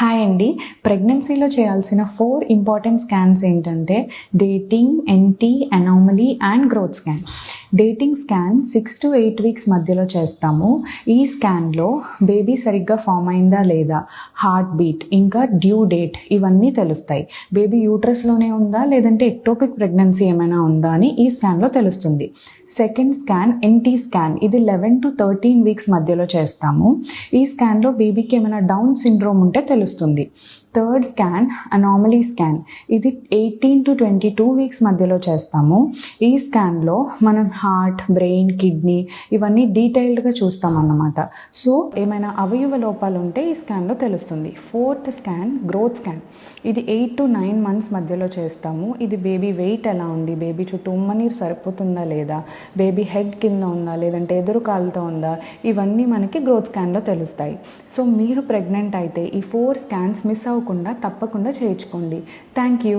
Hi అండి. ప్రెగ్నెన్సీలో చేయాల్సిన 4 ఇంపార్టెంట్ స్కాన్స్ ఏంటంటే dating, NT, anomaly and growth scan. Dating scan 6 to 8 weeks మధ్యలో చేస్తాము. ఈ స్కాన్లో బేబీ సరిగ్గా ఫామ్ అయిందా లేదా, హార్ట్ బీట్, ఇంకా డ్యూ డేట్ ఇవన్నీ తెలుస్తాయి. బేబీ యూట్రస్లోనే ఉందా లేదంటే ఎక్టోపిక్ ప్రెగ్నెన్సీ ఏమైనా ఉందా అని ఈ స్కాన్లో తెలుస్తుంది. Second scan NT scan. ఇది 11 to 13 వీక్స్ మధ్యలో చేస్తాము. ఈ స్కాన్లో బేబీకి ఏమైనా డౌన్ సిండ్రోమ్ ఉంటే తెలుస్తుంది. Third scan anomaly scan. ఇది 18 to 22 వీక్స్ మధ్యలో చేస్తాము. ఈ స్కాన్లో మనం హార్ట్, బ్రెయిన్, కిడ్నీ ఇవన్నీ డీటెయిల్డ్గా చూస్తామన్నమాట. సో ఏమైనా అవయవ లోపాలు ఉంటే ఈ స్కాన్లో తెలుస్తుంది. Fourth scan growth scan. ఇది 8 to 9 months మధ్యలో చేస్తాము. ఇది బేబీ వెయిట్ ఎలా ఉంది, బేబీ చుట్టూ ఉమ్మనీరు సరిపోతుందా లేదా, బేబీ హెడ్ కింద ఉందా లేదంటే ఎదురు కాలుతో ఉందా, ఇవన్నీ మనకి గ్రోత్ స్కాన్లో తెలుస్తాయి. సో మీరు ప్రెగ్నెంట్ అయితే ఈ 4 స్కాన్స్ మిస్ అవ్వకుండా తప్పకుండా చేయించుకోండి. Thank you.